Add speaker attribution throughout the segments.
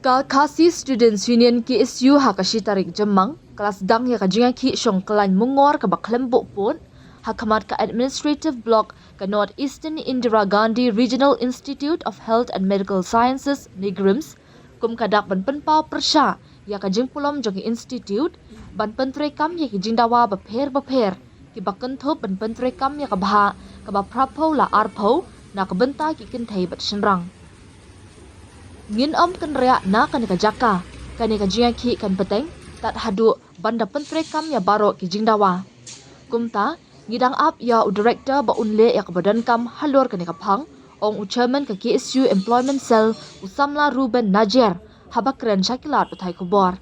Speaker 1: KSU Students Union KSU hakashi tarik jemang kelas Sdang ya jingiakhih shong kyllain mungor ke baklembuk pun hakamat ke Administrative Block ke North Eastern Indira Gandhi Regional Institute of Health and Medical Sciences NEIGRIHMS kum kadak ban penpau persya ya ke jingpulom jong institute ban pentrekam ya ke jingdawa beper ki bakentup ban pentrekam ya ke baha ke baprapo la arpo na ke bentai ki kentai bat senrang ngin kan rea na kan ka jaka kan ka jingiakhih kan peteng tat hadu banda pentrekam ya baro ki jingdawa kumta ngidang ap ya director ba unle ya badan kam halor kan ka phang ong chairman ka KSU employment cell usamla Ruben Najer habakren Syllad pathai khobor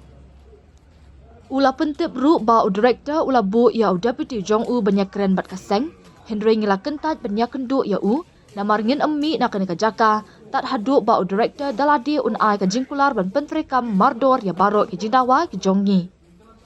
Speaker 1: ula pentip ru ba director ula bu ya deputy jong u banyakren bat kaseng henry ngila kentat banyakendu ya u namar ngin ammi na kan ka jaka tat hadu ba director daladi unai ka jingkular ban pentrekam mardor ya baro ki jingdawa ki jongi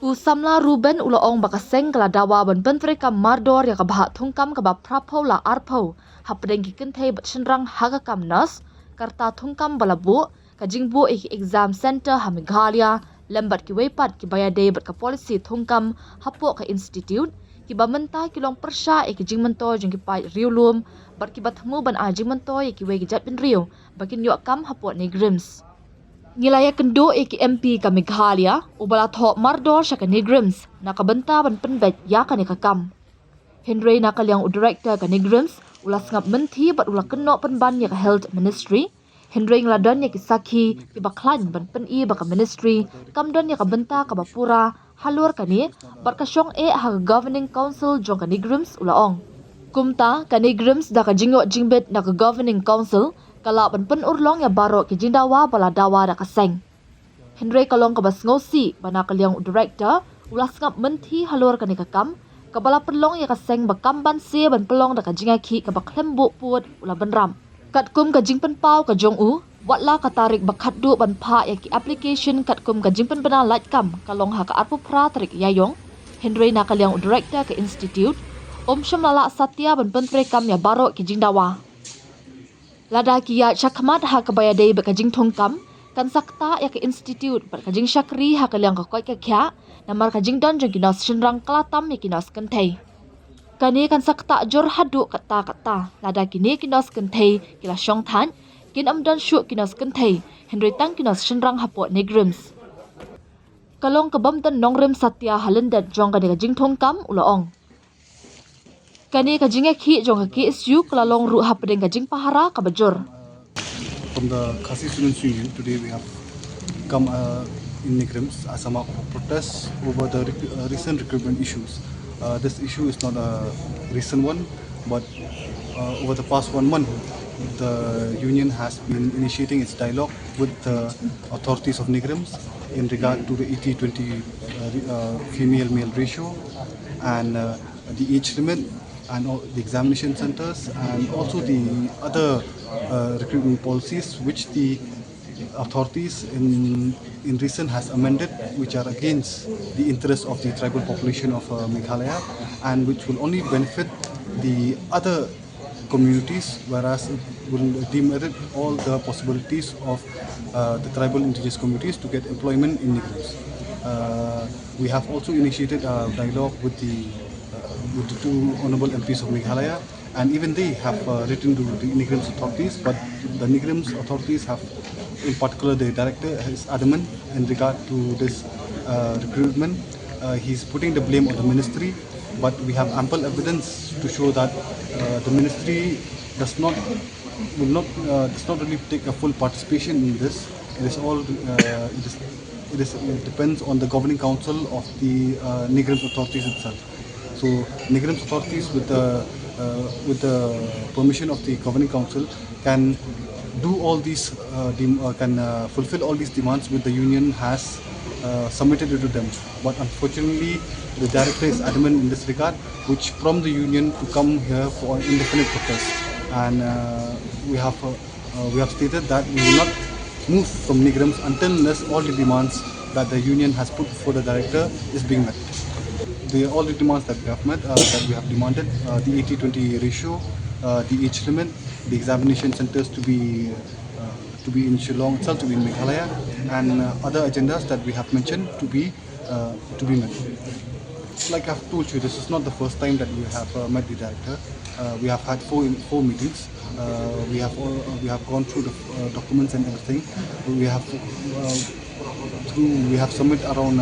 Speaker 1: usamla Ruben ulaong bakaseng kala dawa ban pentrekam mardor ya ka bahak thungkam ka ba prapo la arpo hapdeng ki kenthei bat senrang hagakam nas karta thungkam balabu ka jingbu exam center ha Meghalaya lembat ki wepat ki bayade bat ka policy thungkam hapo ka institute ki ba menta kilong persya ki jingmento jong ki pai riulum bat ki bathmu ban ajing mento ki we ki jat bin riu bakin yo kam hapo NEIGRIHMS ngilaya kendo ki MP ka Meghalaya ubala tho mardor sya ka NEIGRIHMS na ka benta ban penbet ya ka ni ka kam Henry na kalyang director ka NEIGRIHMS ulas ngap menti bat ula kenno penban ya ka health ministry Henry ngladan ya ki sakhi ki baklan ban peni ba ka ministry kamdan ya ka benta ka bapura halur kani bat ka shong ha governing council jong ka NEIGRIHMS ulaong kumta ka NEIGRIHMS da ka jingo jingbet na ka governing council kala ban pynurlong ya baro ki jingdawa bala dawa da kaseng Henry kalong ka basngosi bana kalyang director ulas ngap menti halur kani ka kam kabala pelong ya kaseng bakamban se ban pelong da ka jingiakhih ka baklembu put ula benram katkum ka jingpen pau ka jong u watla ka tarik bakhaddu ban pha ya ki application katkum ka jingpen bana lat kam kalong ha ka arpu pra tarik yayong Henry na kalyang director ka institute shamlala satya ban pentrekam ya baro ki jingdawa lada ki ya chakmat ha ka bayade ba ka jingthongkam kan sakta ya ka institute ba ka jing shakri ha kalyang ka koi ka khya namar ka jingdon jong kinos shinrang kalatam ya kinos kenthei kani kan sakta jor hadu kata lada kini kinos kenthei kila shong than kin amdan shu kinos kenthei Henry tang kinos shinrang hapo NEIGRIHMS kalong kabamtan nongrem satya halendat jong ka jingthongkam ulaong kani ka jingiakhih jong ka KSU kalalong ru hapdeng ka jingpahara ka bajor
Speaker 2: from the KSU Students Union today we have come in NEIGRIHMS as a mark of protest over the recent recruitment issues. This issue is not a recent one, but over the past 1 month, the union has been initiating its dialogue with the authorities of NEIGRIHMS in regard to the 80-20 female-male ratio and the age limit and the examination centers and also the other recruitment policies which the authorities in recent has amended, which are against the interests of the tribal population of Meghalaya and which will only benefit the other communities, whereas it will demerit all the possibilities of the tribal indigenous communities to get employment in NEIGRIHMS. We have also initiated a dialogue with the two honourable MPs of Meghalaya, and even they have written to the NEIGRIHMS authorities, but the NEIGRIHMS authorities have, in particular the director is adamant in regard to this recruitment. He's putting the blame on the ministry, but we have ample evidence to show that the ministry does not really take a full participation in this. It is all it depends on the governing council of the NEIGRIHMS authorities itself. So NEIGRIHMS authorities with the permission of the governing council can do all these fulfill all these demands which the union has submitted to them. But unfortunately, the director is adamant in this regard, which prompted the union to come here for an indefinite protest. And we have stated that we will not move from NEIGRIHMS unless all the demands that the union has put before the director is being met. All the demands that we have met, that we have demanded, the 80-20 ratio, the age limit, the examination centers to be to be in Shillong itself, to be in Meghalaya, and other agendas that we have mentioned to be met. Like I've told you, this is not the first time that we have met the director. We have had four meetings. We have gone through the documents and everything. We have submitted around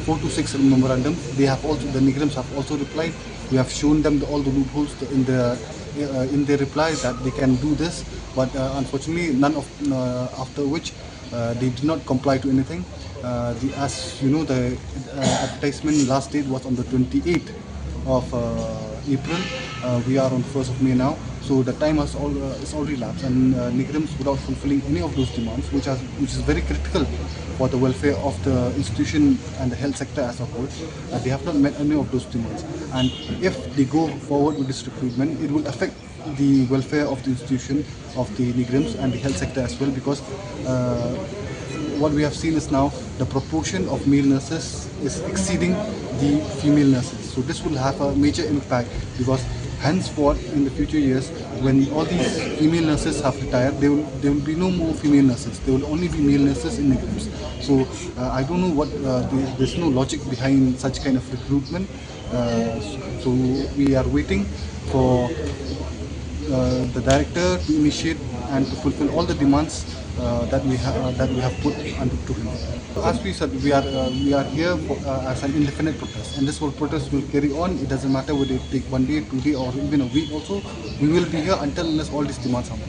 Speaker 2: 4 to 6 memorandums. The NEIGRIHMS have also replied. We have shown them all the loopholes in their reply that they can do this, but unfortunately none of after which they did not comply to anything. As you know, the advertisement last date was on the 28th of April. We are on 1st of May now, so the time has already lapsed, and NEIGRIHMS, without fulfilling any of those demands, which is very critical for the welfare of the institution and the health sector as a whole, they have not met any of those demands. And if they go forward with this recruitment, it will affect the welfare of the institution, of the NEIGRIHMS and the health sector as well, because what we have seen is now the proportion of male nurses is exceeding the female nurses. So this will have a major impact, because henceforth in the future years, when all these female nurses have retired, there will be no more female nurses. There will only be male nurses in NEIGRIHMS. So I don't know what there's no logic behind such kind of recruitment. So we are waiting for the director to initiate and to fulfill all the demands that we have put to him. As we said, we are here as an indefinite protest, and this whole protest will carry on. It doesn't matter whether it take 1 day, 2 days, or even a week. Also, we will be here until unless all these demands are met.